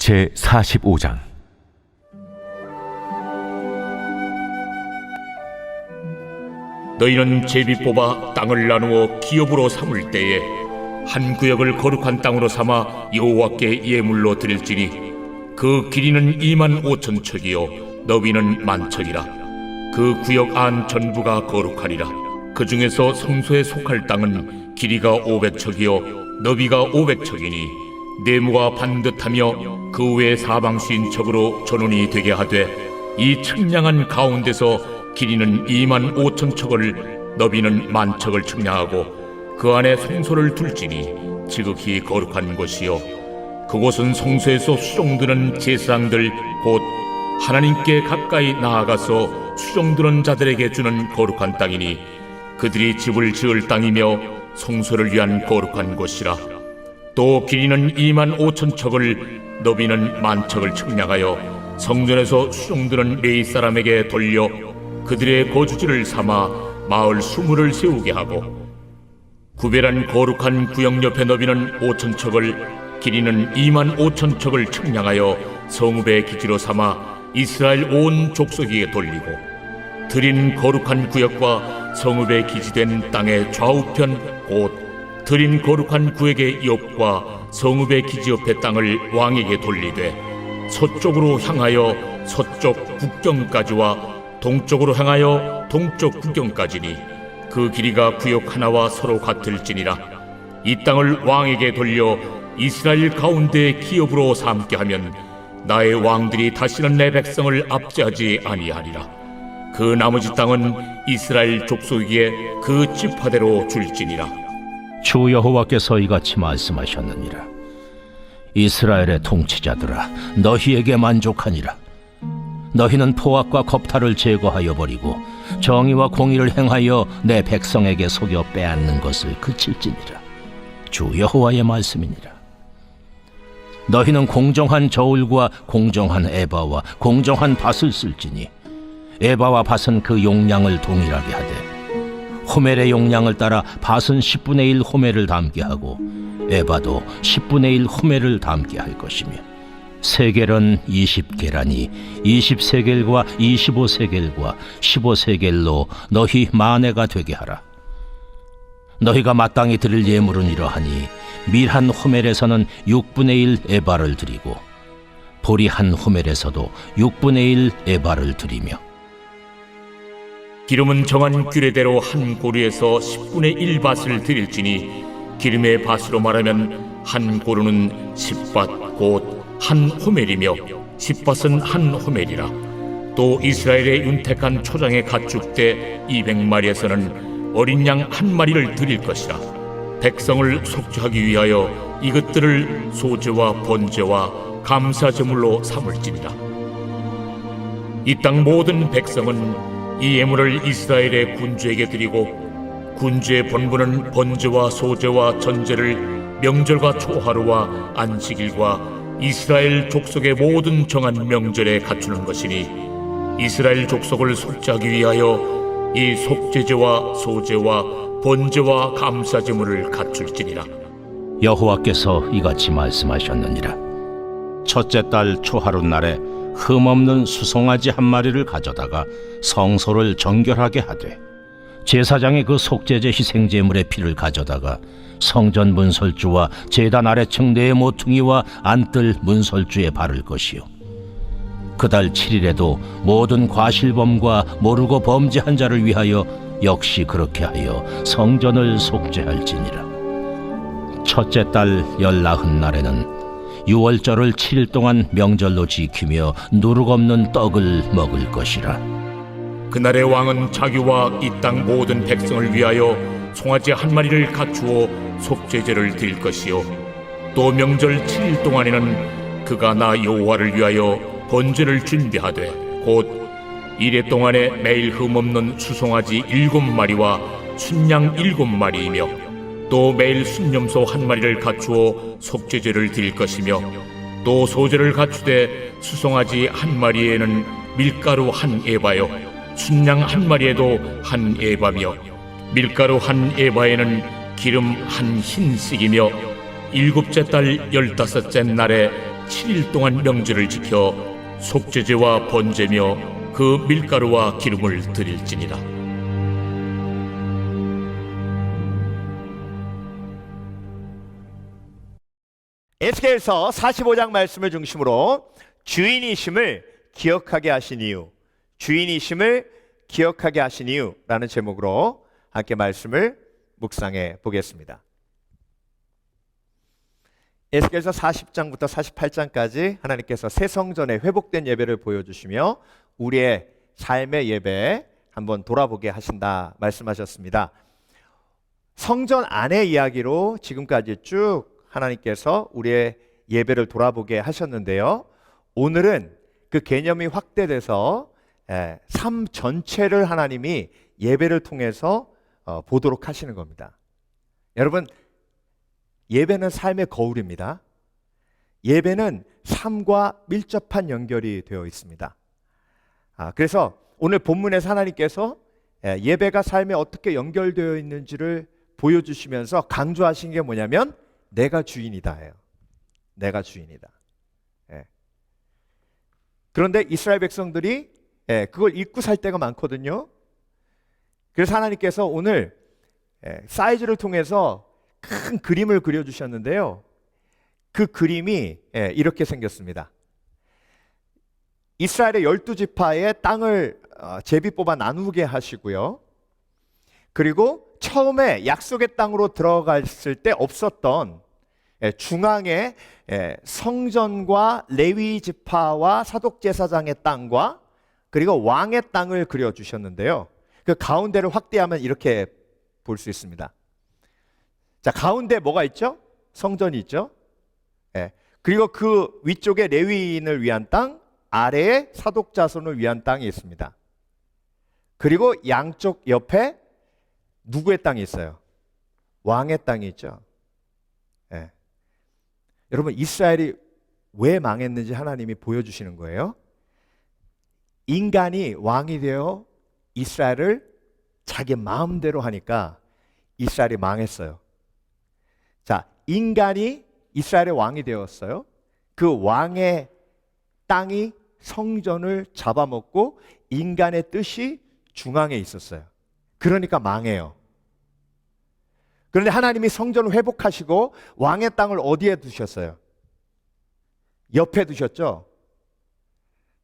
제45장. 너희는 제비 뽑아 땅을 나누어 기업으로 삼을 때에 한 구역을 거룩한 땅으로 삼아 여호와께 예물로 드릴지니 그 길이는 25,000척이요 너비는 10,000척이라. 그 구역 안 전부가 거룩하리라. 그 중에서 성소에 속할 땅은 길이가 500척이요 너비가 500척이니 네모가 반듯하며 그 외 사방 쉰척으로 전원이 되게 하되 이 측량한 가운데서 길이는 25,000척을 너비는 10,000척을 측량하고 그 안에 성소를 둘지니 지극히 거룩한 곳이요 그곳은 성소에서 수종드는 제사장들 곧 하나님께 가까이 나아가서 수종드는 자들에게 주는 거룩한 땅이니 그들이 집을 지을 땅이며 성소를 위한 거룩한 곳이라. 또 길이는 25,000척을 너비는 10,000척을 측량하여 성전에서 수종드는 레위 사람에게 돌려 그들의 거주지를 삼아 마을 20을 세우게 하고 구별한 거룩한 구역 옆에 너비는 5,000척을 길이는 25,000척을 측량하여 성읍의 기지로 삼아 이스라엘 온 족속에게 돌리고 드린 거룩한 구역과 성읍의 기지된 땅의 좌우편 곧 드린 거룩한 구역의 옆과 성읍의 기지 옆의 땅을 왕에게 돌리되 서쪽으로 향하여 서쪽 국경까지와 동쪽으로 향하여 동쪽 국경까지니 그 길이가 구역 하나와 서로 같을지니라. 이 땅을 왕에게 돌려 이스라엘 가운데 기업으로 삼게 하면 나의 왕들이 다시는 내 백성을 압제하지 아니하리라. 그 나머지 땅은 이스라엘 족속에게 그 지파대로 줄지니라. 주 여호와께서 이같이 말씀하셨느니라. 이스라엘의 통치자들아, 너희에게 만족하니라. 너희는 포악과 겁탈을 제거하여 버리고 정의와 공의를 행하여 내 백성에게 속여 빼앗는 것을 그칠지니라. 주 여호와의 말씀이니라. 너희는 공정한 저울과 공정한 에바와 공정한 밭을 쓸지니 에바와 밭은 그 용량을 동일하게 하되 호멜의 용량을 따라 밭은 10분의 1 호멜을 담게 하고 에바도 10분의 1 호멜을 담게 할 것이며 세겔은 20계라니 20세겔과 25세겔과 15세겔로 너희 만회가 되게 하라. 너희가 마땅히 드릴 예물은 이러하니 밀 한 호멜에서는 6분의 1 에바를 드리고 보리 한 호멜에서도 6분의 1 에바를 드리며 기름은 정한 규례대로 한 고루에서 10분의 1밭을 드릴지니 기름의 밭으로 말하면 한 고루는 10밭 곧 한 호멜이며 10밭은 한 호멜이라. 또 이스라엘의 윤택한 초장의 가축대 200마리에서는 어린 양 한 마리를 드릴 것이라. 백성을 속죄하기 위하여 이것들을 소제와 번제와 감사제물로 삼을지니라. 이 땅 모든 백성은 이 예물을 이스라엘의 군주에게 드리고 군주의 본분은 번제와 소제와 전제를 명절과 초하루와 안식일과 이스라엘 족속의 모든 정한 명절에 갖추는 것이니 이스라엘 족속을 속죄하기 위하여 이 속죄제와 소제와 번제와 감사제물을 갖출지니라. 여호와께서 이같이 말씀하셨느니라. 첫째 달 초하루 날에 흠없는 수송아지 한 마리를 가져다가 성소를 정결하게 하되 제사장이 그 속죄제 희생제물의 피를 가져다가 성전 문설주와 제단 아래층 네 모퉁이와 안뜰 문설주에 바를 것이요 그달 7일에도 모든 과실범과 모르고 범죄한 자를 위하여 역시 그렇게 하여 성전을 속죄할지니라. 첫째 달 19날에는 유월절을 7일 동안 명절로 지키며 누룩 없는 떡을 먹을 것이라. 그날의 왕은 자기와 이 땅 모든 백성을 위하여 송아지 한 마리를 갖추어 속죄제를 드릴 것이요 또 명절 7일 동안에는 그가 나 여호와를 위하여 번제를 준비하되 곧 이래 동안에 매일 흠없는 수송아지 7마리와 순양 7마리이며 또 매일 순염소 한 마리를 갖추어 속죄제를 드릴 것이며 또 소제를 갖추되 수송아지 한 마리에는 밀가루 한 에바요 순양 한 마리에도 한 에바며 밀가루 한 에바에는 기름 한 흰씩이며 7째 달 15째 날에 7일 동안 명절을 지켜 속죄제와 번제며 그 밀가루와 기름을 드릴지니라. 에스겔서 45장 말씀을 중심으로 주인이심을 기억하게 하신 이유, 주인이심을 기억하게 하신 이유라는 제목으로 함께 말씀을 묵상해 보겠습니다. 에스겔서 40장부터 48장까지 하나님께서 새 성전의 회복된 예배를 보여주시며 우리의 삶의 예배 한번 돌아보게 하신다 말씀하셨습니다. 성전 안의 이야기로 지금까지 쭉 하나님께서 우리의 예배를 돌아보게 하셨는데요. 오늘은 그 개념이 확대돼서 삶 전체를 하나님이 예배를 통해서 보도록 하시는 겁니다. 여러분, 예배는 삶의 거울입니다. 예배는 삶과 밀접한 연결이 되어 있습니다. 그래서 오늘 본문에서 하나님께서 예배가 삶에 어떻게 연결되어 있는지를 보여주시면서 강조하신 게 뭐냐면 내가 주인이다예요. 내가 주인이다. 그런데 이스라엘 백성들이 그걸 잊고 살 때가 많거든요. 그래서 하나님께서 오늘 사이즈를 통해서 큰 그림을 그려주셨는데요. 그 그림이 이렇게 생겼습니다. 이스라엘의 12지파의 땅을 제비 뽑아 나누게 하시고요. 그리고 처음에 약속의 땅으로 들어갔을 때 없었던 중앙에 성전과 레위 지파와 사독 제사장의 땅과 그리고 왕의 땅을 그려주셨는데요. 그 가운데를 확대하면 이렇게 볼 수 있습니다. 자, 가운데 뭐가 있죠? 성전이 있죠. 그리고 그 위쪽에 레위인을 위한 땅, 아래에 사독 자손을 위한 땅이 있습니다. 그리고 양쪽 옆에 누구의 땅이 있어요? 왕의 땅이 있죠. 여러분, 이스라엘이 왜 망했는지 하나님이 보여주시는 거예요. 인간이 왕이 되어 이스라엘을 자기 마음대로 하니까 이스라엘이 망했어요. 자, 인간이 이스라엘의 왕이 되었어요. 그 왕의 땅이 성전을 잡아먹고 인간의 뜻이 중앙에 있었어요. 그러니까 망해요. 그런데 하나님이 성전을 회복하시고 왕의 땅을 어디에 두셨어요? 옆에 두셨죠?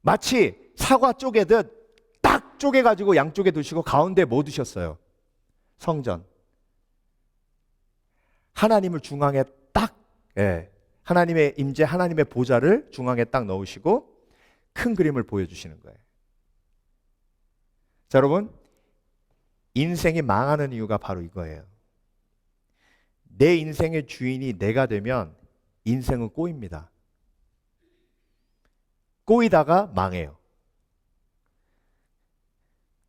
마치 사과 쪼개듯 딱 쪼개가지고 양쪽에 두시고 가운데 뭐 두셨어요? 성전. 하나님을 중앙에 딱, 하나님의 임재, 하나님의 보좌를 중앙에 딱 넣으시고 큰 그림을 보여주시는 거예요. 자, 여러분, 인생이 망하는 이유가 바로 이거예요. 내 인생의 주인이 내가 되면 인생은 꼬입니다. 꼬이다가 망해요.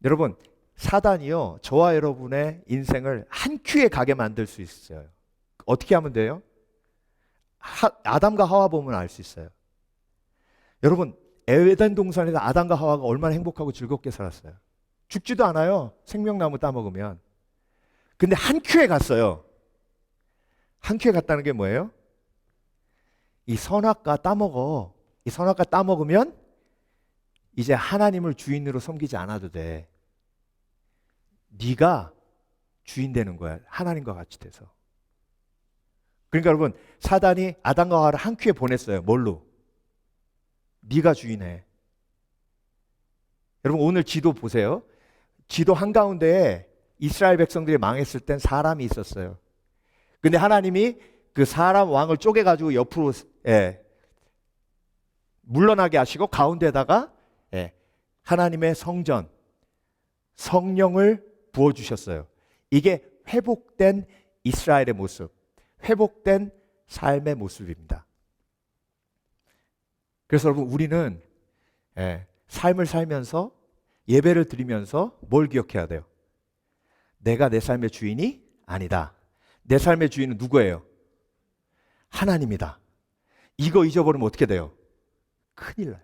여러분, 사단이요, 저와 여러분의 인생을 한 큐에 가게 만들 수 있어요. 어떻게 하면 돼요? 아담과 하와 보면 알 수 있어요. 여러분, 에덴 동산에서 아담과 하와가 얼마나 행복하고 즐겁게 살았어요. 죽지도 않아요. 생명나무 따먹으면. 근데 한 큐에 갔어요. 한 큐에 갔다는 게 뭐예요? 이 선악과 따먹어. 이 선악과 따먹으면 이제 하나님을 주인으로 섬기지 않아도 돼. 네가 주인 되는 거야. 하나님과 같이 돼서. 그러니까 여러분, 사단이 아담과 하와를 한 큐에 보냈어요. 뭘로? 네가 주인해. 여러분, 오늘 지도 보세요. 지도 한가운데에 이스라엘 백성들이 망했을 땐 사람이 있었어요. 근데 하나님이 그 사람 왕을 쪼개가지고 옆으로 물러나게 하시고 가운데다가 하나님의 성전, 성령을 부어주셨어요. 이게 회복된 이스라엘의 모습, 회복된 삶의 모습입니다. 그래서 여러분, 우리는 삶을 살면서 예배를 드리면서 뭘 기억해야 돼요? 내가 내 삶의 주인이 아니다. 내 삶의 주인은 누구예요? 하나님이다. 이거 잊어버리면 어떻게 돼요? 큰일 나요.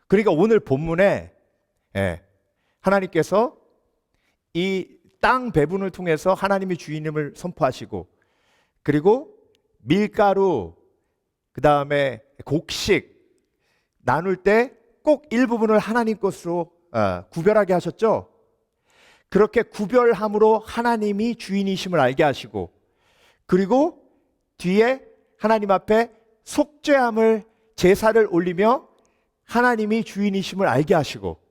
그러니까 오늘 본문에 하나님께서 이 땅 배분을 통해서 하나님이 주인임을 선포하시고, 그리고 밀가루 그 다음에 곡식 나눌 때 꼭 일부분을 하나님 것으로 구별하게 하셨죠. 그렇게 구별함으로 하나님이 주인이심을 알게 하시고, 그리고 뒤에 하나님 앞에 속죄함을 제사를 올리며 하나님이 주인이심을 알게 하시고,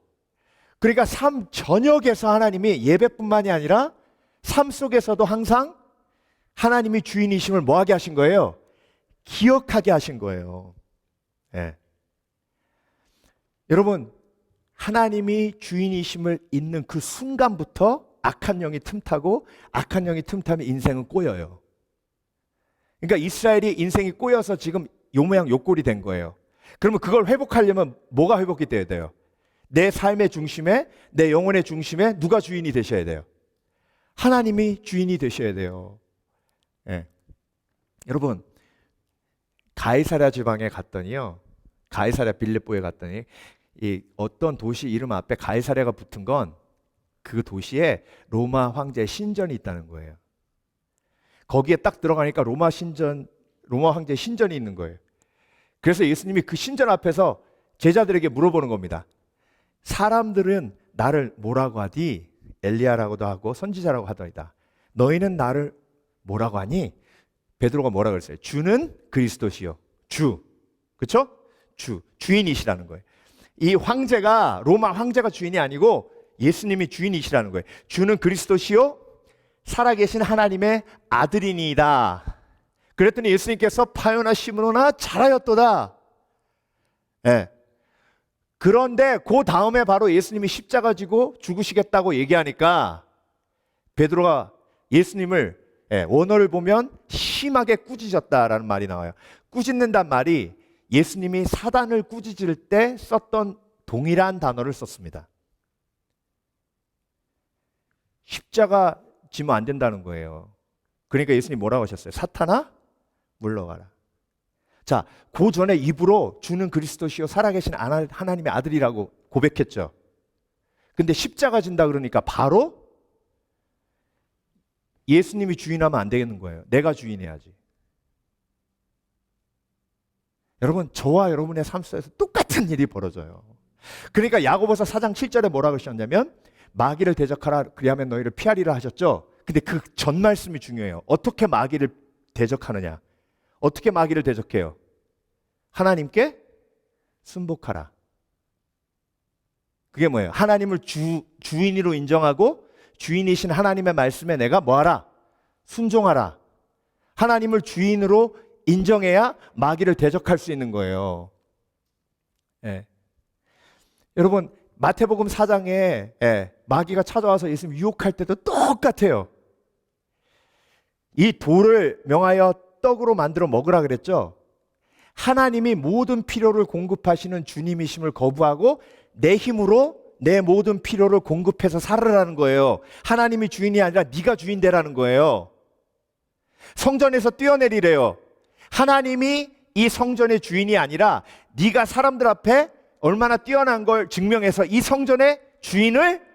그러니까 삶 전역에서 하나님이 예배뿐만이 아니라 삶 속에서도 항상 하나님이 주인이심을 뭐하게 하신 거예요? 기억하게 하신 거예요. 예. 여러분, 하나님이 주인이심을 잊는 그 순간부터 악한 영이 틈타고, 악한 영이 틈타면 인생은 꼬여요. 그러니까 이스라엘이 인생이 꼬여서 지금 요 모양 요 꼴이 된 거예요. 그러면 그걸 회복하려면 뭐가 회복이 돼야 돼요? 내 삶의 중심에, 내 영혼의 중심에 누가 주인이 되셔야 돼요? 하나님이 주인이 되셔야 돼요. 예. 여러분, 가이사랴 지방에 갔더니요, 가이사랴 빌립보에 갔더니 이 어떤 도시 이름 앞에 가이사랴가 붙은 건 그 도시에 로마 황제의 신전이 있다는 거예요. 거기에 딱 들어가니까 로마 황제의 신전이 있는 거예요. 그래서 예수님이 그 신전 앞에서 제자들에게 물어보는 겁니다. 사람들은 나를 뭐라고 하디? 엘리야라고도 하고 선지자라고 하더이다. 너희는 나를 뭐라고 하니? 베드로가 뭐라고 그랬어요? 주는 그리스도시요. 주. 그렇죠? 주인이시라는 거예요. 이 황제가, 로마 황제가 주인이 아니고 예수님이 주인이시라는 거예요. 주는 그리스도시요 살아계신 하나님의 아들이니이다. 그랬더니 예수님께서 파요나 시므로나 잘하였도다. 예. 그런데 그 다음에 바로 예수님이 십자가 지고 죽으시겠다고 얘기하니까 베드로가 예수님을, 원어를 보면 심하게 꾸짖었다라는 말이 나와요. 꾸짖는단 말이 예수님이 사단을 꾸짖을 때 썼던 동일한 단어를 썼습니다. 십자가 지면 안 된다는 거예요. 그러니까 예수님 뭐라고 하셨어요? 사탄아 물러가라. 자, 그 전에 입으로 주는 그리스도시요 살아계신 하나님의 아들이라고 고백했죠. 근데 십자가 진다 그러니까 바로 예수님이 주인하면 안 되겠는 거예요. 내가 주인해야지. 여러분, 저와 여러분의 삶 속에서 똑같은 일이 벌어져요. 그러니까 야고보서 4장 7절에 뭐라고 하셨냐면 마귀를 대적하라 그리하면 너희를 피하리라 하셨죠. 근데 그 전 말씀이 중요해요. 어떻게 마귀를 대적하느냐? 어떻게 마귀를 대적해요? 하나님께 순복하라. 그게 뭐예요? 하나님을 주인으로 인정하고 주인이신 하나님의 말씀에 내가 뭐하라? 순종하라. 하나님을 주인으로 인정해야 마귀를 대적할 수 있는 거예요. 예. 여러분, 마태복음 4장에 마귀가 찾아와서 예수님 유혹할 때도 똑같아요. 이 돌을 명하여 떡으로 만들어 먹으라 그랬죠. 하나님이 모든 필요를 공급하시는 주님이심을 거부하고 내 힘으로 내 모든 필요를 공급해서 살으라는 거예요. 하나님이 주인이 아니라 네가 주인 되라는 거예요. 성전에서 뛰어내리래요. 하나님이 이 성전의 주인이 아니라 네가 사람들 앞에 얼마나 뛰어난 걸 증명해서 이 성전의 주인을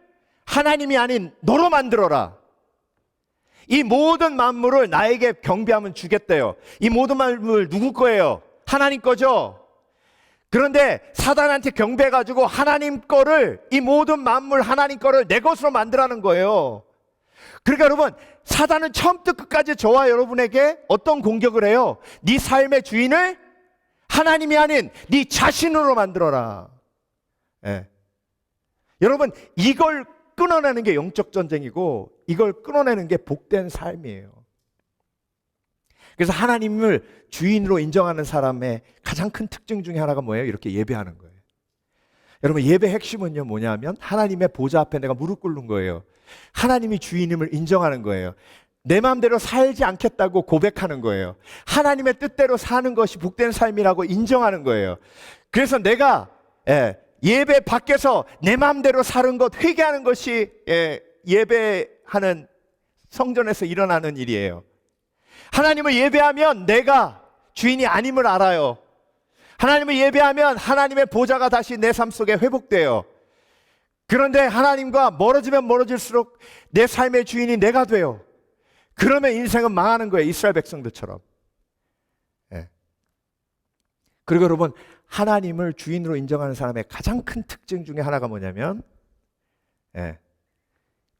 하나님이 아닌 너로 만들어라. 이 모든 만물을 나에게 경배하면 주겠대요. 이 모든 만물 누구 거예요? 하나님 거죠. 그런데 사단한테 경배해가지고 하나님 거를, 이 모든 만물 하나님 거를 내 것으로 만들라는 거예요. 그러니까 여러분, 사단은 처음부터 끝까지 저와 여러분에게 어떤 공격을 해요? 네 삶의 주인을 하나님이 아닌 네 자신으로 만들어라. 예. 여러분, 이걸 끊어내는 게 영적 전쟁이고 이걸 끊어내는 게 복된 삶이에요. 그래서 하나님을 주인으로 인정하는 사람의 가장 큰 특징 중에 하나가 뭐예요? 이렇게 예배하는 거예요. 여러분, 예배 핵심은요 뭐냐면 하나님의 보좌 앞에 내가 무릎 꿇는 거예요. 하나님이 주인임을 인정하는 거예요. 내 마음대로 살지 않겠다고 고백하는 거예요. 하나님의 뜻대로 사는 것이 복된 삶이라고 인정하는 거예요. 그래서 내가 예배 밖에서 내 마음대로 사는 것, 회개하는 것이 예배하는 성전에서 일어나는 일이에요. 하나님을 예배하면 내가 주인이 아님을 알아요. 하나님을 예배하면 하나님의 보좌가 다시 내 삶 속에 회복돼요. 그런데 하나님과 멀어지면 멀어질수록 내 삶의 주인이 내가 돼요. 그러면 인생은 망하는 거예요. 이스라엘 백성들처럼. 그리고 여러분, 하나님을 주인으로 인정하는 사람의 가장 큰 특징 중에 하나가 뭐냐면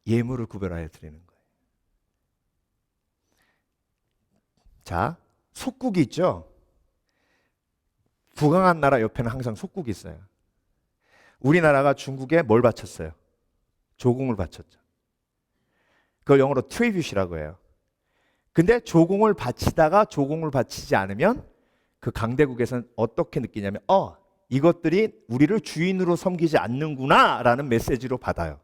예물을 구별하여 드리는 거예요. 자, 속국이 있죠. 부강한 나라 옆에는 항상 속국이 있어요. 우리나라가 중국에 뭘 바쳤어요? 조공을 바쳤죠. 그걸 영어로 트리뷰시라고 해요. 근데 조공을 바치다가 조공을 바치지 않으면 그 강대국에서는 어떻게 느끼냐면 이것들이 우리를 주인으로 섬기지 않는구나 라는 메시지로 받아요.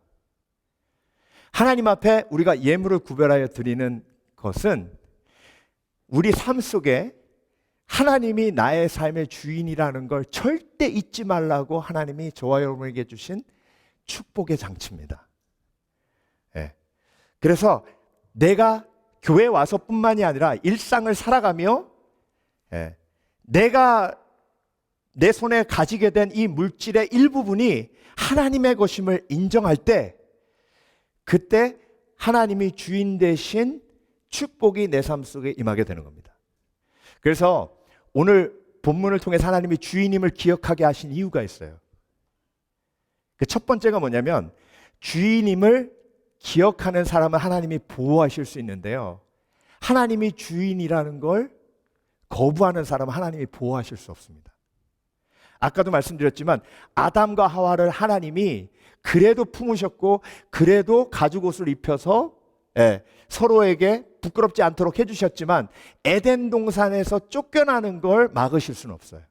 하나님 앞에 우리가 예물을 구별하여 드리는 것은 우리 삶 속에 하나님이 나의 삶의 주인이라는 걸 절대 잊지 말라고 하나님이 저와 여러분에게 주신 축복의 장치입니다. 그래서 내가 교회 와서뿐만이 아니라 일상을 살아가며 내가 내 손에 가지게 된 이 물질의 일부분이 하나님의 것임을 인정할 때, 그때 하나님이 주인 되신 축복이 내 삶 속에 임하게 되는 겁니다. 그래서 오늘 본문을 통해서 하나님이 주인임을 기억하게 하신 이유가 있어요. 그 첫 번째가 뭐냐면, 주인임을 기억하는 사람은 하나님이 보호하실 수 있는데요, 하나님이 주인이라는 걸 거부하는 사람은 하나님이 보호하실 수 없습니다. 아까도 말씀드렸지만 아담과 하와를 하나님이 그래도 품으셨고 그래도 가죽옷을 입혀서 서로에게 부끄럽지 않도록 해주셨지만 에덴 동산에서 쫓겨나는 걸 막으실 수는 없어요.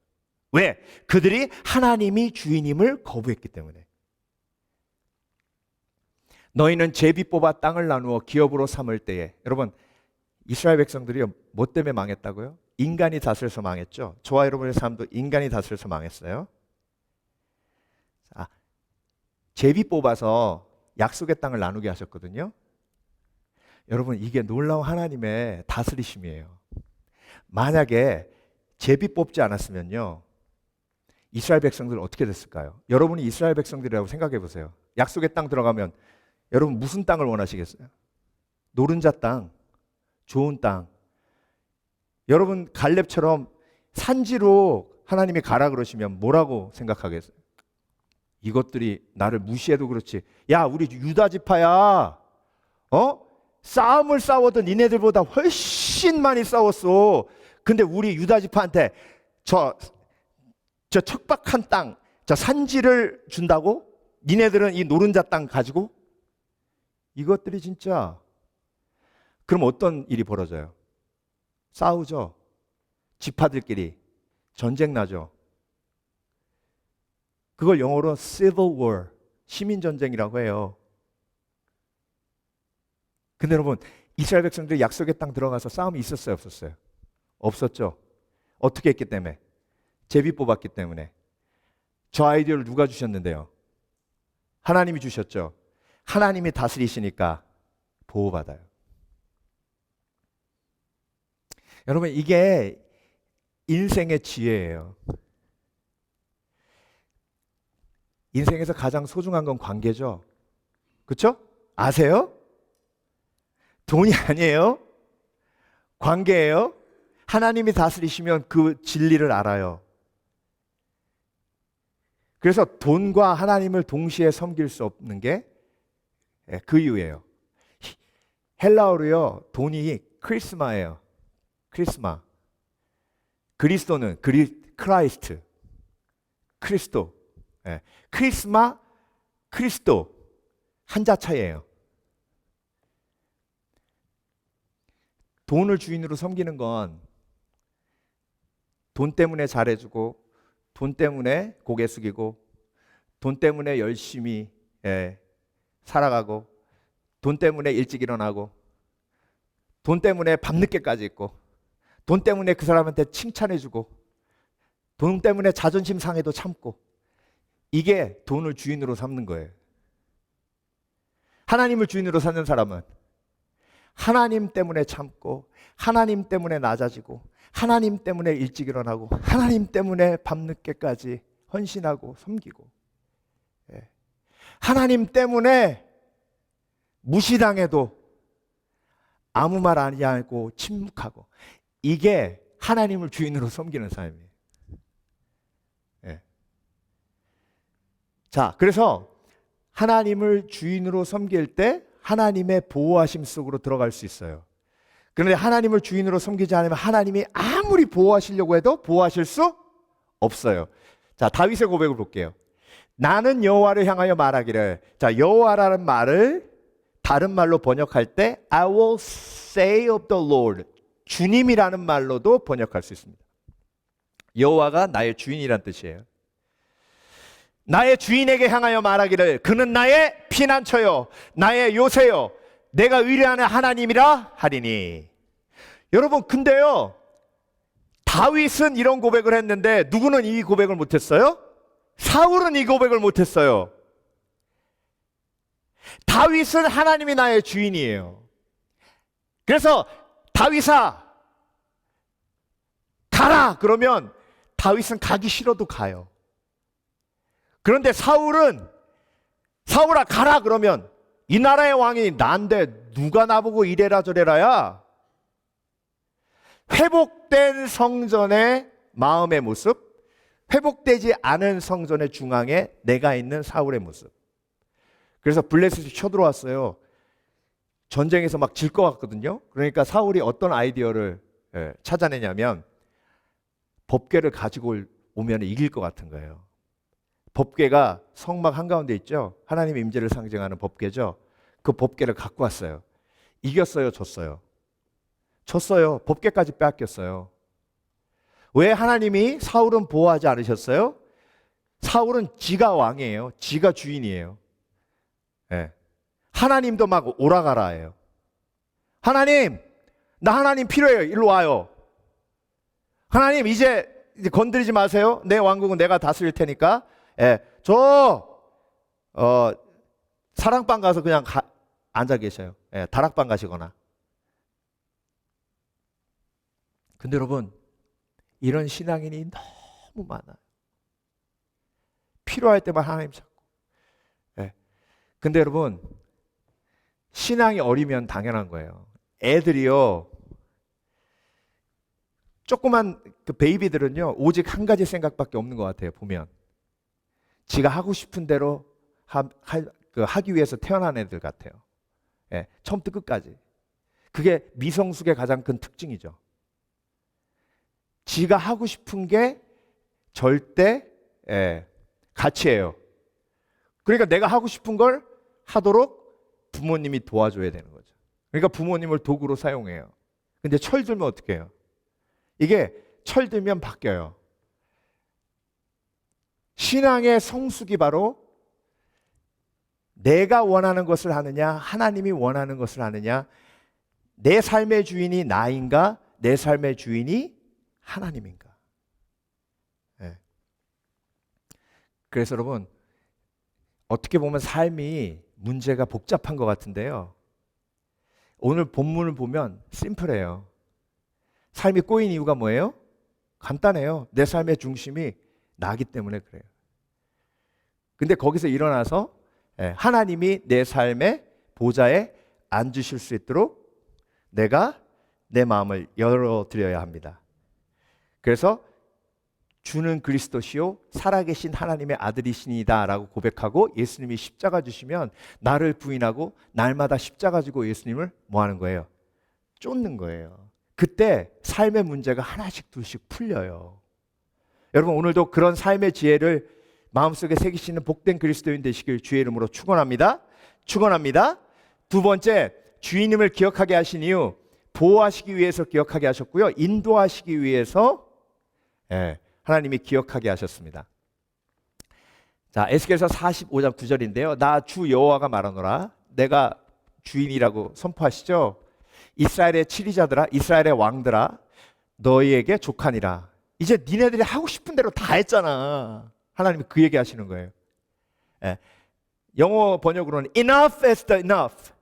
왜? 그들이 하나님이 주인임을 거부했기 때문에. 너희는 제비 뽑아 땅을 나누어 기업으로 삼을 때에, 여러분, 이스라엘 백성들이 뭐 때문에 망했다고요? 인간이 다스려서 망했죠. 저와 여러분의 삶도 인간이 다스려서 망했어요. 자, 제비 뽑아서 약속의 땅을 나누게 하셨거든요. 여러분, 이게 놀라운 하나님의 다스리심이에요. 만약에 제비 뽑지 않았으면요, 이스라엘 백성들 어떻게 됐을까요? 여러분이 이스라엘 백성들이라고 생각해 보세요. 약속의 땅 들어가면 여러분 무슨 땅을 원하시겠어요? 노른자 땅, 좋은 땅. 여러분 갈렙처럼 산지로 하나님이 가라 그러시면 뭐라고 생각하겠어요? 이것들이 나를 무시해도 그렇지, 야 우리 유다 지파야, 싸움을 싸워도 니네들보다 훨씬 많이 싸웠어. 근데 우리 유다 지파한테 저 척박한 땅, 저 산지를 준다고? 니네들은 이 노른자 땅 가지고? 이것들이 진짜, 그럼 어떤 일이 벌어져요? 싸우죠. 지파들끼리 전쟁 나죠. 그걸 영어로 civil war, 시민 전쟁이라고 해요. 근데 여러분, 이스라엘 백성들이 약속의 땅 들어가서 싸움이 있었어요, 없었어요? 없었죠. 어떻게 했기 때문에? 제비 뽑았기 때문에. 저 아이디어를 누가 주셨는데요? 하나님이 주셨죠. 하나님이 다스리시니까 보호받아요. 여러분, 이게 인생의 지혜예요. 인생에서 가장 소중한 건 관계죠. 그렇죠? 아세요? 돈이 아니에요. 관계예요. 하나님이 다스리시면 그 진리를 알아요. 그래서 돈과 하나님을 동시에 섬길 수 없는 게 그 이유예요. 헬라어로요, 돈이 크리스마예요. 크리스마. 그리스도는 크라이스트. 크리스도. 크리스마, 크리스도. 한자 차이예요. 돈을 주인으로 섬기는 건 돈 때문에 잘해주고, 돈 때문에 고개 숙이고, 돈 때문에 열심히 살아가고, 돈 때문에 일찍 일어나고, 돈 때문에 밤늦게까지 있고, 돈 때문에 그 사람한테 칭찬해주고, 돈 때문에 자존심 상해도 참고, 이게 돈을 주인으로 삼는 거예요. 하나님을 주인으로 삼는 사람은 하나님 때문에 참고, 하나님 때문에 낮아지고, 하나님 때문에 일찍 일어나고, 하나님 때문에 밤늦게까지 헌신하고 섬기고, 하나님 때문에 무시당해도 아무 말 아니하고 침묵하고, 이게 하나님을 주인으로 섬기는 삶이에요. 자, 그래서 하나님을 주인으로 섬길 때 하나님의 보호하심 속으로 들어갈 수 있어요. 그런데 하나님을 주인으로 섬기지 않으면 하나님이 아무리 보호하시려고 해도 보호하실 수 없어요. 자, 다윗의 고백을 볼게요. 나는 여호와를 향하여 말하기를. 자, 여호와라는 말을 다른 말로 번역할 때 I will say of the Lord, 주님이라는 말로도 번역할 수 있습니다. 여호와가 나의 주인이란 뜻이에요. 나의 주인에게 향하여 말하기를 그는 나의 피난처요 나의 요새요 내가 의뢰하는 하나님이라 하리니. 여러분, 근데요, 다윗은 이런 고백을 했는데 누구는 이 고백을 못했어요? 사울은 이 고백을 못했어요. 다윗은 하나님이 나의 주인이에요. 그래서 다윗아 가라 그러면 다윗은 가기 싫어도 가요. 그런데 사울아 가라 그러면 이 나라의 왕이 난데 누가 나보고 이래라 저래라야. 회복된 성전의 마음의 모습, 회복되지 않은 성전의 중앙에 내가 있는 사울의 모습. 그래서 블레셋이 쳐들어왔어요. 전쟁에서 막 질 것 같거든요. 그러니까 사울이 어떤 아이디어를 찾아내냐면 법궤를 가지고 오면 이길 것 같은 거예요. 법궤가 성막 한가운데 있죠. 하나님의 임재를 상징하는 법궤죠. 그 법궤를 갖고 왔어요. 이겼어요, 졌어요? 졌어요. 법궤까지 빼앗겼어요. 왜 하나님이 사울은 보호하지 않으셨어요? 사울은 지가 왕이에요. 지가 주인이에요. 네. 하나님도 막 오라가라 해요. 하나님, 나 하나님 필요해요. 일로 와요. 하나님 이제 건드리지 마세요. 내 왕국은 내가 다스릴 테니까. 사랑방 가서 그냥 앉아 계셔요. 다락방 가시거나. 근데 여러분, 이런 신앙인이 너무 많아요. 필요할 때만 하나님 찾고. 근데 여러분, 신앙이 어리면 당연한 거예요. 애들이요, 조그만 그 베이비들은요, 오직 한 가지 생각밖에 없는 것 같아요. 보면 지가 하고 싶은 대로 하기 위해서 태어난 애들 같아요. 처음부터 끝까지. 그게 미성숙의 가장 큰 특징이죠. 지가 하고 싶은 게 절대 가치예요. 그러니까 내가 하고 싶은 걸 하도록 부모님이 도와줘야 되는 거죠. 그러니까 부모님을 도구로 사용해요. 근데 철들면 어떻게 해요? 이게 철들면 바뀌어요. 신앙의 성숙이 바로 내가 원하는 것을 하느냐, 하나님이 원하는 것을 하느냐, 내 삶의 주인이 나인가, 내 삶의 주인이 하나님인가. 그래서 여러분, 어떻게 보면 삶이 문제가 복잡한 것 같은데요, 오늘 본문을 보면 심플해요. 삶이 꼬인 이유가 뭐예요? 간단해요. 내 삶의 중심이 나기 때문에 그래요. 근데 거기서 일어나서 하나님이 내 삶의 보좌에 앉으실 수 있도록 내가 내 마음을 열어드려야 합니다. 그래서 주는 그리스도시요 살아계신 하나님의 아들이시니다 라고 고백하고 예수님이 십자가 주시면 나를 부인하고 날마다 십자가 지고 예수님을 뭐 하는 거예요? 쫓는 거예요. 그때 삶의 문제가 하나씩 둘씩 풀려요. 여러분, 오늘도 그런 삶의 지혜를 마음속에 새기시는 복된 그리스도인 되시길 주의 이름으로 축원합니다. 축원합니다. 두 번째, 주인님을 기억하게 하신 이유, 보호하시기 위해서 기억하게 하셨고요, 인도하시기 위해서 하나님이 기억하게 하셨습니다. 자, 에스겔서 45장 9절인데요. 나 주 여호와가 말하노라. 내가 주인이라고 선포하시죠. 이스라엘의 치리자들아, 이스라엘의 왕들아, 너희에게 족하니라. 이제 니네들이 하고 싶은 대로 다 했잖아. 하나님이 그 얘기 하시는 거예요. 영어 번역으로는 enough is the enough.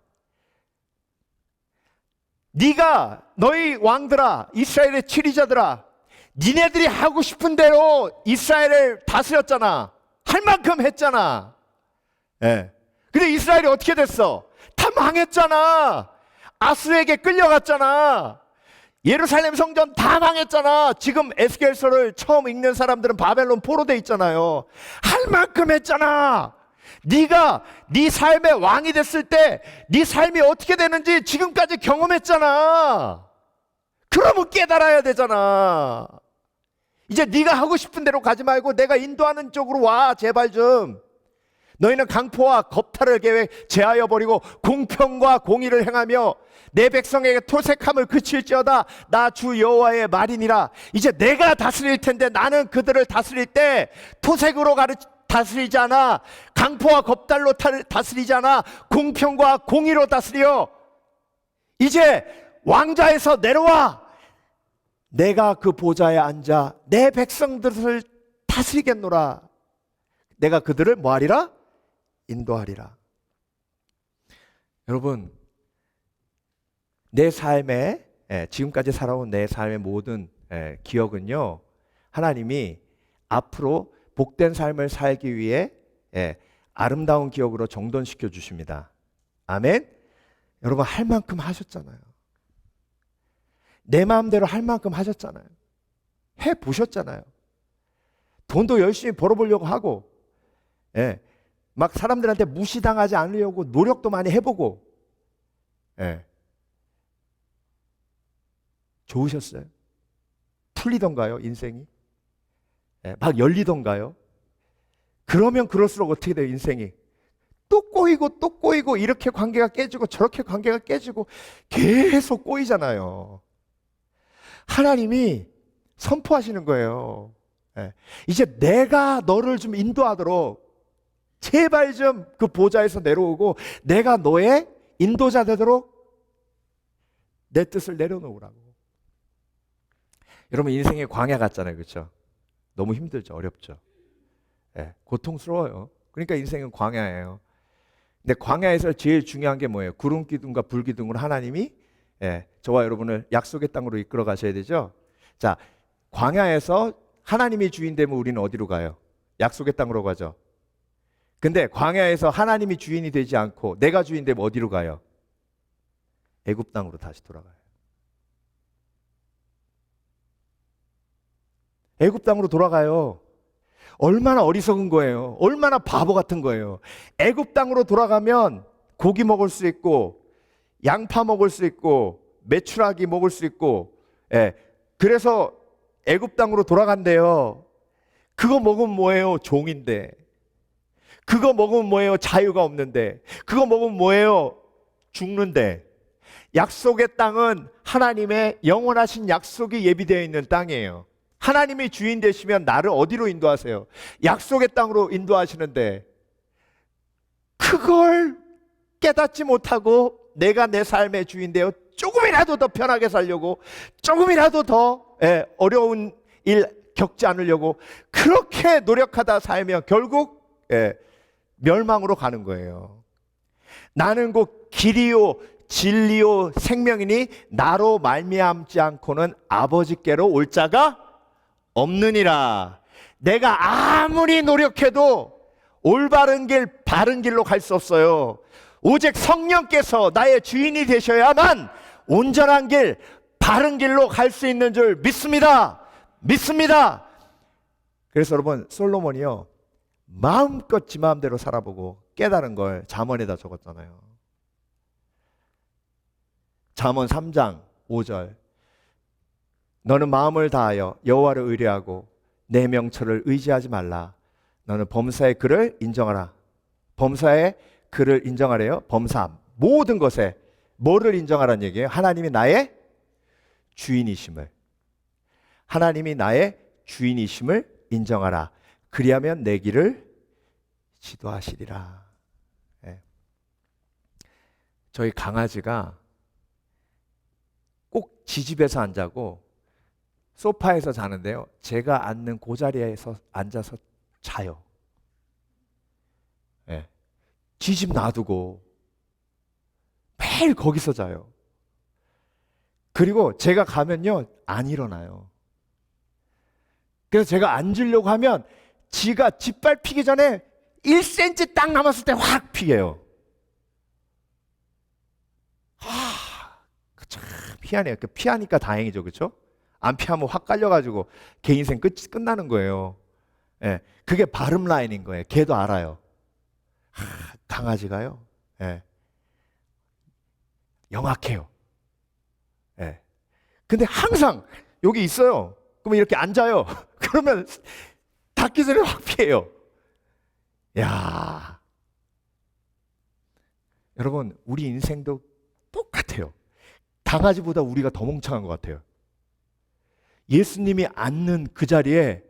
네가, 너희 왕들아, 이스라엘의 치리자들아, 니네들이 하고 싶은 대로 이스라엘을 다스렸잖아. 할 만큼 했잖아. 근데 이스라엘이 어떻게 됐어? 다 망했잖아. 아수르에게 끌려갔잖아. 예루살렘 성전 다 망했잖아. 지금 에스겔서를 처음 읽는 사람들은 바벨론 포로돼 있잖아요. 할 만큼 했잖아. 네가 네 삶의 왕이 됐을 때 네 삶이 어떻게 되는지 지금까지 경험했잖아. 그러면 깨달아야 되잖아. 이제 네가 하고 싶은 대로 가지 말고 내가 인도하는 쪽으로 와. 제발 좀. 너희는 강포와 겁탈을 계획 제하여 버리고 공평과 공의를 행하며 내 백성에게 토색함을 그칠지어다. 나 주 여호와의 말이니라. 이제 내가 다스릴 텐데 나는 그들을 다스릴 때 토색으로 다스리지 않아. 강포와 겁탈로 다스리지 않아. 공평과 공의로 다스려. 이제 왕좌에서 내려와. 내가 그 보좌에 앉아 내 백성들을 다스리겠노라. 내가 그들을 뭐하리라? 인도하리라. 여러분, 내 삶에 지금까지 살아온 내 삶의 모든 기억은요, 하나님이 앞으로 복된 삶을 살기 위해 아름다운 기억으로 정돈시켜 주십니다. 아멘. 여러분, 할 만큼 하셨잖아요. 내 마음대로 할 만큼 하셨잖아요. 해보셨잖아요. 돈도 열심히 벌어보려고 하고, 막 사람들한테 무시당하지 않으려고 노력도 많이 해보고, 좋으셨어요? 풀리던가요, 인생이? 막 열리던가요? 그러면 그럴수록 어떻게 돼요, 인생이? 또 꼬이고 또 꼬이고, 이렇게 관계가 깨지고 저렇게 관계가 깨지고 계속 꼬이잖아요. 하나님이 선포하시는 거예요. 이제 내가 너를 좀 인도하도록 제발 좀 그 보좌에서 내려오고 내가 너의 인도자 되도록 내 뜻을 내려놓으라고. 여러분, 인생의 광야 같잖아요. 그렇죠? 너무 힘들죠. 어렵죠. 고통스러워요. 그러니까 인생은 광야예요. 근데 광야에서 제일 중요한 게 뭐예요? 구름 기둥과 불 기둥으로 하나님이 저와 여러분을 약속의 땅으로 이끌어 가셔야 되죠. 자, 광야에서 하나님이 주인 되면 우리는 어디로 가요? 약속의 땅으로 가죠. 근데 광야에서 하나님이 주인이 되지 않고 내가 주인 되면 어디로 가요? 애굽 땅으로 다시 돌아가요. 애굽 땅으로 돌아가요. 얼마나 어리석은 거예요. 얼마나 바보 같은 거예요. 애굽 땅으로 돌아가면 고기 먹을 수 있고 양파 먹을 수 있고 메추라기 먹을 수 있고, 그래서 애굽 땅으로 돌아간대요. 그거 먹으면 뭐예요? 종인데. 그거 먹으면 뭐예요? 자유가 없는데. 그거 먹으면 뭐예요? 죽는데. 약속의 땅은 하나님의 영원하신 약속이 예비되어 있는 땅이에요. 하나님이 주인 되시면 나를 어디로 인도하세요? 약속의 땅으로 인도하시는데 그걸 깨닫지 못하고 내가 내 삶의 주인 되어 조금이라도 더 편하게 살려고, 조금이라도 더 어려운 일 겪지 않으려고 그렇게 노력하다 살면 결국 멸망으로 가는 거예요. 나는 곧 길이요 진리요 생명이니 나로 말미암지 않고는 아버지께로 올 자가 없느니라. 내가 아무리 노력해도 올바른 길, 바른 길로 갈 수 없어요. 오직 성령께서 나의 주인이 되셔야만 온전한 길, 바른 길로 갈 수 있는 줄 믿습니다. 믿습니다. 그래서 여러분, 솔로몬이요, 마음껏 지 마음대로 살아보고 깨달은 걸 잠언에다 적었잖아요. 잠언 3장 5절. 너는 마음을 다하여 여호와를 의뢰하고 내 명철을 의지하지 말라. 너는 범사의 그를 인정하라. 범사의 그를 인정하래요. 범사 모든 것에 뭐를 인정하라는 얘기예요? 하나님이 나의 주인이심을. 하나님이 나의 주인이심을 인정하라. 그리하면 내 길을 지도하시리라. 저희 강아지가 꼭 지집에서 안 자고 소파에서 자는데요, 제가 앉는 그 자리에서 앉아서 자요. 지집 놔두고 매일 거기서 자요. 그리고 제가 가면요, 안 일어나요. 그래서 제가 앉으려고 하면 지가 짓밟히기 전에 1cm 딱 남았을 때 확 피해요. 참 피하네요. 피하니까 다행이죠, 그렇죠? 안 피하면 확 깔려가지고 걔 인생 끝나는 거예요. 예, 그게 바름 라인인 거예요. 걔도 알아요. 강아지가요. 예, 영악해요. 예. 근데 항상 여기 있어요. 그러면 이렇게 앉아요. 그러면 닿기 전에 확 피해요. 야, 여러분, 우리 인생도 똑같아요. 강아지보다 우리가 더 멍청한 것 같아요. 예수님이 앉는 그 자리에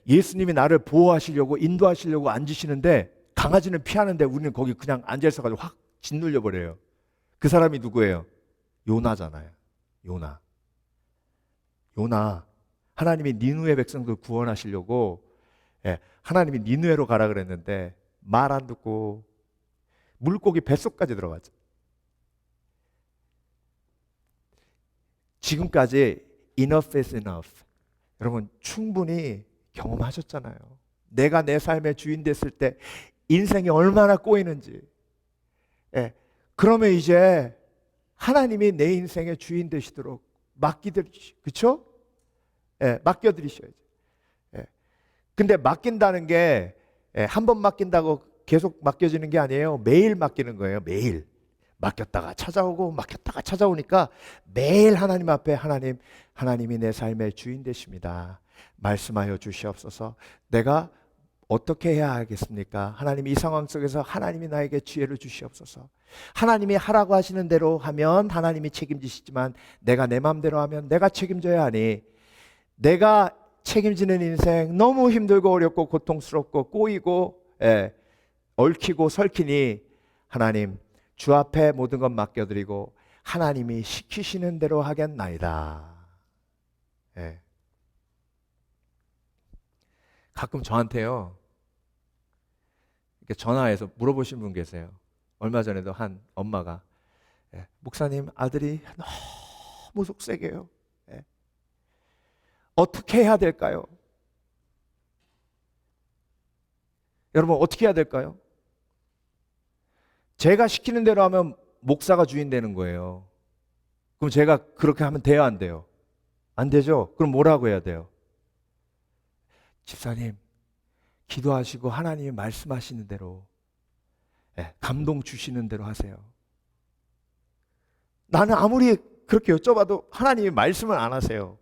예수님이 나를 보호하시려고 인도하시려고 앉으시는데 강아지는 피하는데 우리는 거기 그냥 앉아 있어가지고 확 짓눌려 버려요. 그 사람이 누구예요? 요나잖아요. 요나. 하나님이 니누의 백성들 구원하시려고 하나님이 니누에로 가라 그랬는데 말 안 듣고 물고기 뱃속까지 들어갔죠. 지금까지 enough is enough. 여러분 충분히 경험하셨잖아요. 내가 내 삶의 주인 됐을 때 인생이 얼마나 꼬이는지. 그러면 이제 하나님이 내 인생의 주인 되시도록 맡기드리시죠. 그렇죠? 맡겨드리셔야죠. 근데 맡긴다는 게 한 번 맡긴다고 계속 맡겨지는 게 아니에요. 매일 맡기는 거예요. 매일. 맡겼다가 찾아오고 맡겼다가 찾아오니까 매일 하나님 앞에 하나님이 내 삶의 주인 되십니다. 말씀하여 주시옵소서. 내가 어떻게 해야 하겠습니까? 하나님, 이 상황 속에서 하나님이 나에게 지혜를 주시옵소서. 하나님이 하라고 하시는 대로 하면 하나님이 책임지시지만 내가 내 마음대로 하면 내가 책임져야 하니 내가 책임지는 인생 너무 힘들고 어렵고 고통스럽고 꼬이고 얽히고 설키니 하나님 주 앞에 모든 것 맡겨드리고 하나님이 시키시는 대로 하겠나이다. 가끔 저한테요 이렇게 전화해서 물어보신 분 계세요. 얼마 전에도 한 엄마가 목사님, 아들이 너무 속색이에요. 어떻게 해야 될까요? 여러분 어떻게 해야 될까요? 제가 시키는 대로 하면 목사가 주인 되는 거예요. 그럼 제가 그렇게 하면 돼요, 안 돼요? 안 되죠? 그럼 뭐라고 해야 돼요? 집사님, 기도하시고 하나님이 말씀하시는 대로 감동 주시는 대로 하세요. 나는 아무리 그렇게 여쭤봐도 하나님이 말씀을 안 하세요.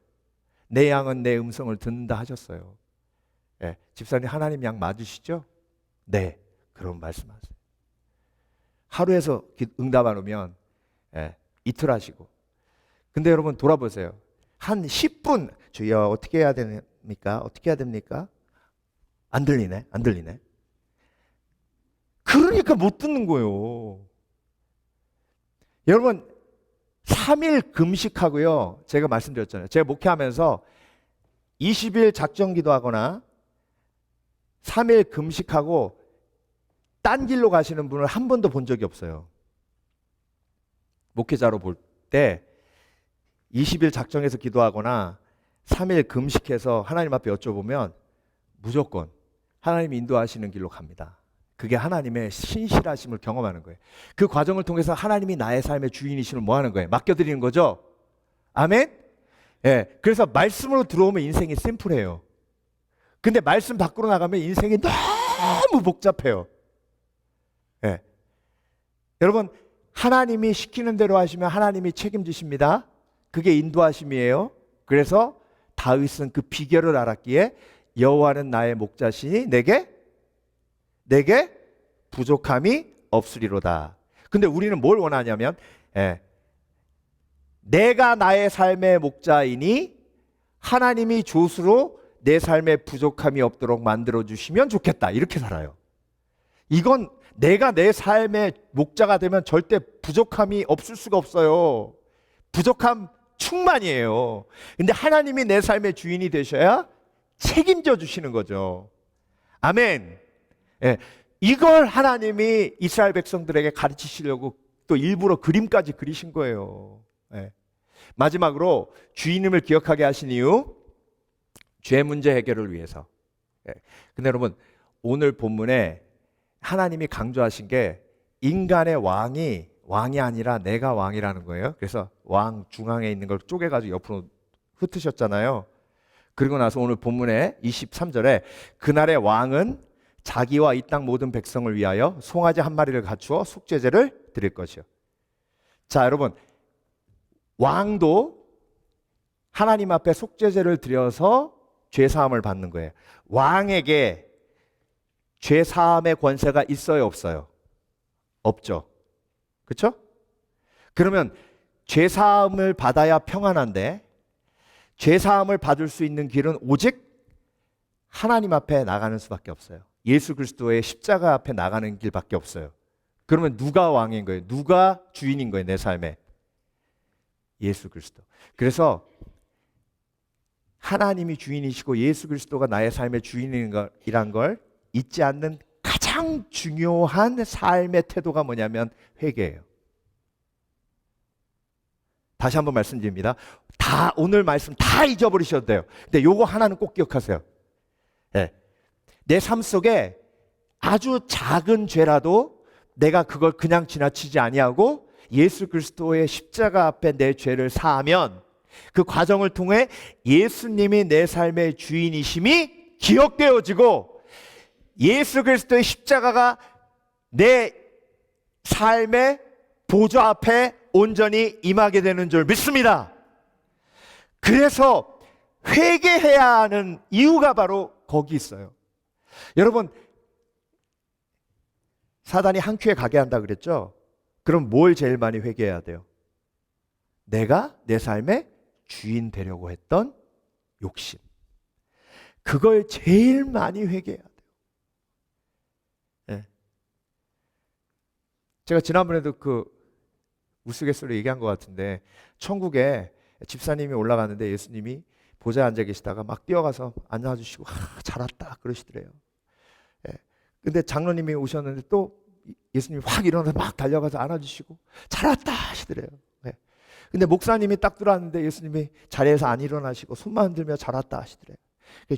내 양은 내 음성을 듣는다 하셨어요. 집사님, 하나님 양 맞으시죠? 네, 그럼 말씀하세요. 하루에서 응답 안 오면 이틀 하시고. 근데 여러분 돌아보세요. 한 10분 주여 어떻게 해야 됩니까? 어떻게 해야 됩니까? 안 들리네. 그러니까 못 듣는 거예요. 여러분 3일 금식하고요. 제가 말씀드렸잖아요. 제가 목회하면서 20일 작정 기도하거나 3일 금식하고 딴 길로 가시는 분을 한 번도 본 적이 없어요. 목회자로 볼 때 20일 작정해서 기도하거나 3일 금식해서 하나님 앞에 여쭤보면 무조건 하나님이 인도하시는 길로 갑니다. 그게 하나님의 신실하심을 경험하는 거예요. 그 과정을 통해서 하나님이 나의 삶의 주인이심을 뭐 하는 거예요? 맡겨드리는 거죠. 아멘? 그래서 말씀으로 들어오면 인생이 심플해요. 근데 말씀 밖으로 나가면 인생이 너무 복잡해요. 여러분 하나님이 시키는 대로 하시면 하나님이 책임지십니다. 그게 인도하심이에요. 그래서 다윗은 그 비결을 알았기에 여호와는 나의 목자시니 내게 부족함이 없으리로다. 근데 우리는 뭘 원하냐면 내가 나의 삶의 목자이니 하나님이 조수로 내 삶에 부족함이 없도록 만들어 주시면 좋겠다. 이렇게 살아요. 이건 내가 내 삶의 목자가 되면 절대 부족함이 없을 수가 없어요. 부족함 충만이에요. 근데 하나님이 내 삶의 주인이 되셔야 책임져 주시는 거죠. 아멘. 이걸 하나님이 이스라엘 백성들에게 가르치시려고 또 일부러 그림까지 그리신 거예요. 마지막으로 주인임을 기억하게 하신 이유, 죄 문제 해결을 위해서. 근데 여러분 오늘 본문에 하나님이 강조하신 게 인간의 왕이 왕이 아니라 내가 왕이라는 거예요. 그래서 왕 중앙에 있는 걸 쪼개가지고 옆으로 흩으셨잖아요. 그리고 나서 오늘 본문에 23절에 그날의 왕은 자기와 이 땅 모든 백성을 위하여 송아지 한 마리를 갖추어 속죄제를 드릴 것이요. 자, 여러분, 왕도 하나님 앞에 속죄제를 드려서 죄 사함을 받는 거예요. 왕에게 죄 사함의 권세가 있어요, 없어요? 없죠. 그렇죠? 그러면 죄 사함을 받아야 평안한데 죄 사함을 받을 수 있는 길은 오직 하나님 앞에 나가는 수밖에 없어요. 예수 그리스도의 십자가 앞에 나가는 길밖에 없어요. 그러면 누가 왕인 거예요? 누가 주인인 거예요? 내 삶에? 예수 그리스도. 그래서 하나님이 주인이시고 예수 그리스도가 나의 삶의 주인이란 걸 잊지 않는 가장 중요한 삶의 태도가 뭐냐면 회개예요. 다시 한번 말씀드립니다. 다 오늘 말씀 다 잊어버리셔도 돼요. 근데 요거 하나는 꼭 기억하세요. 네. 내 삶 속에 아주 작은 죄라도 내가 그걸 그냥 지나치지 아니하고 예수 그리스도의 십자가 앞에 내 죄를 사하면 그 과정을 통해 예수님이 내 삶의 주인이심이 기억되어지고 예수 그리스도의 십자가가 내 삶의 보좌 앞에 온전히 임하게 되는 줄 믿습니다. 그래서 회개해야 하는 이유가 바로 거기 있어요. 여러분, 사단이 한 큐에 가게 한다 그랬죠? 그럼 뭘 제일 많이 회개해야 돼요? 내가 내 삶의 주인 되려고 했던 욕심. 그걸 제일 많이 회개해야 돼요. 네. 제가 지난번에도 그 우스갯소리로 얘기한 것 같은데 천국에 집사님이 올라가는데 예수님이 보좌에 앉아 계시다가 막 뛰어가서 앉아주시고 잘 왔다 그러시더래요. 근데 장로님이 오셨는데 또 예수님이 확 일어나서 막 달려가서 안아주시고 잘 왔다 하시더래요. 근데 목사님이 딱 들어왔는데 예수님이 자리에서 안 일어나시고 손만 흔들며 잘 왔다 하시더래요.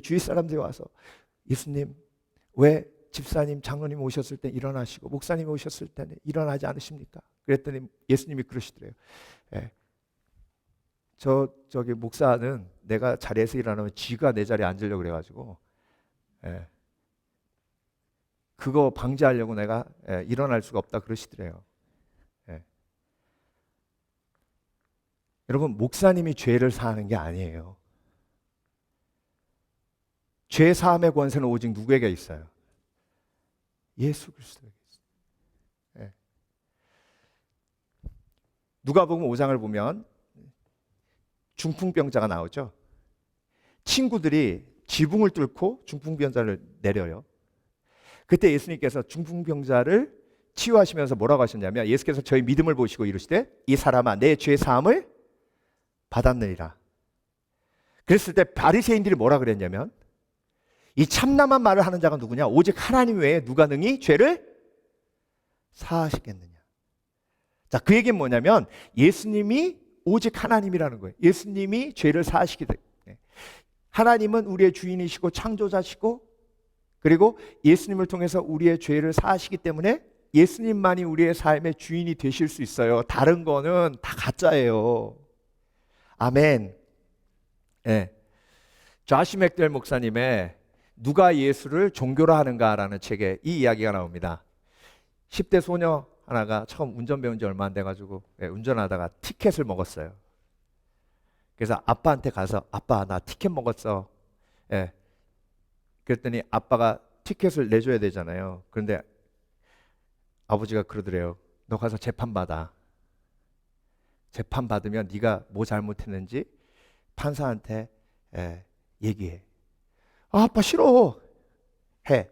주위 사람들이 와서 예수님 왜 집사님 장로님 오셨을 때 일어나시고 목사님 오셨을 때는 일어나지 않으십니까? 그랬더니 예수님이 그러시더래요. 저기 목사는 내가 자리에서 일어나면 쥐가 내 자리에 앉으려고 그래가지고 그거 방지하려고 내가 일어날 수가 없다 그러시더래요. 여러분, 목사님이 죄를 사하는 게 아니에요. 죄 사함의 권세는 오직 누구에게 있어요? 예수 그리스도에게 있어요. 누가복음 5장을 보면 중풍병자가 나오죠. 친구들이 지붕을 뚫고 중풍병자를 내려요. 그때 예수님께서 중풍병자를 치유하시면서 뭐라고 하셨냐면 예수께서 저희 믿음을 보시고 이르시되 이 사람아 내 죄 사함을 받았느니라. 그랬을 때 바리새인들이 뭐라 그랬냐면 이 참남한 말을 하는 자가 누구냐? 오직 하나님 외에 누가 능히 죄를 사하시겠느냐. 자, 그 얘기는 뭐냐면 예수님이 오직 하나님이라는 거예요. 예수님이 죄를 사하시기 때문에 하나님은 우리의 주인이시고 창조자시고 그리고 예수님을 통해서 우리의 죄를 사하시기 때문에 예수님만이 우리의 삶의 주인이 되실 수 있어요. 다른 거는 다 가짜예요. 아멘. 조시 맥델 목사님의 누가 예수를 종교로 하는가라는 책에 이 이야기가 나옵니다. 10대 소녀 하나가 처음 운전 배운 지 얼마 안 돼가지고 운전하다가 티켓을 먹었어요. 그래서 아빠한테 가서 아빠 나 티켓 먹었어. 그랬더니 아빠가 티켓을 내줘야 되잖아요. 그런데 아버지가 그러더래요. 너 가서 재판 받아. 재판 받으면 네가 뭐 잘못했는지 판사한테 얘기해. 아, 아빠 싫어. 해.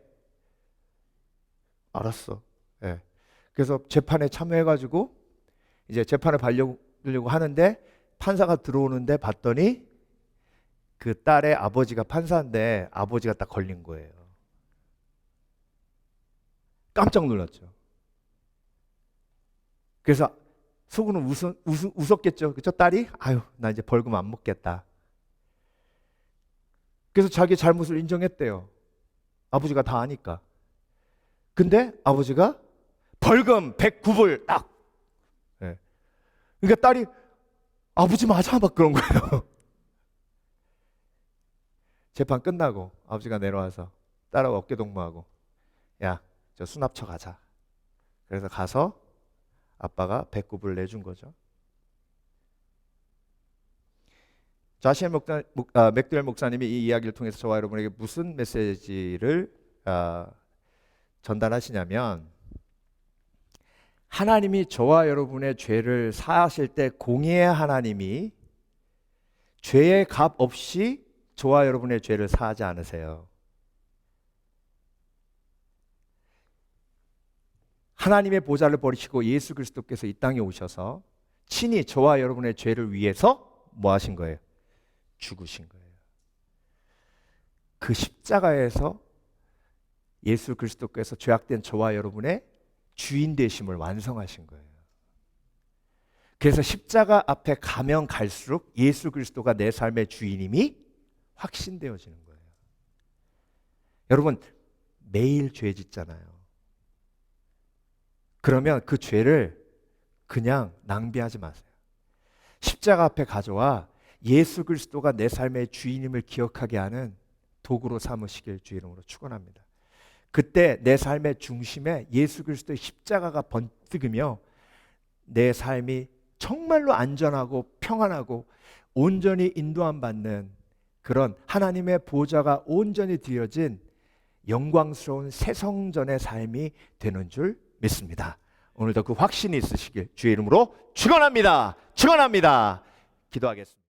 알았어. 그래서 재판에 참여해가지고 이제 재판을 받으려고 하는데 판사가 들어오는데 봤더니 그 딸의 아버지가 판사인데 아버지가 딱 걸린 거예요. 깜짝 놀랐죠. 그래서 속으로는 웃었겠죠. 그쵸? 딸이 아유 나 이제 벌금 안 먹겠다. 그래서 자기 잘못을 인정했대요. 아버지가 다 아니까. 근데 아버지가 벌금 109불 딱 그러니까 딸이 아버지 맞아 막 그런 거예요. 재판 끝나고 아버지가 내려와서 딸하고 어깨 동무하고 야, 저 수납처 가자. 그래서 가서 아빠가 배꼽을 내준 거죠. 자시엘 맥도웰 목사님이 이 이야기를 통해서 저와 여러분에게 무슨 메시지를 전달하시냐면, 하나님이 저와 여러분의 죄를 사하실 때 공의의 하나님이 죄의 값 없이 저와 여러분의 죄를 사하지 않으세요. 하나님의 보좌를 버리시고 예수 그리스도께서 이 땅에 오셔서 친히 저와 여러분의 죄를 위해서 뭐 하신 거예요? 죽으신 거예요. 그 십자가에서 예수 그리스도께서 죄악된 저와 여러분의 주인 되심을 완성하신 거예요. 그래서 십자가 앞에 가면 갈수록 예수 그리스도가 내 삶의 주인임이 확신되어지는 거예요. 여러분, 매일 죄 짓잖아요. 그러면 그 죄를 그냥 낭비하지 마세요. 십자가 앞에 가져와 예수 그리스도가 내 삶의 주인임을 기억하게 하는 도구로 삼으시길 주 이름으로 축원합니다. 그때 내 삶의 중심에 예수 그리스도의 십자가가 번뜩이며 내 삶이 정말로 안전하고 평안하고 온전히 인도함 받는 그런 하나님의 보좌가 온전히 드려진 영광스러운 새 성전의 삶이 되는 줄 믿습니다. 오늘도 그 확신이 있으시길 주의 이름으로 축원합니다. 축원합니다. 기도하겠습니다.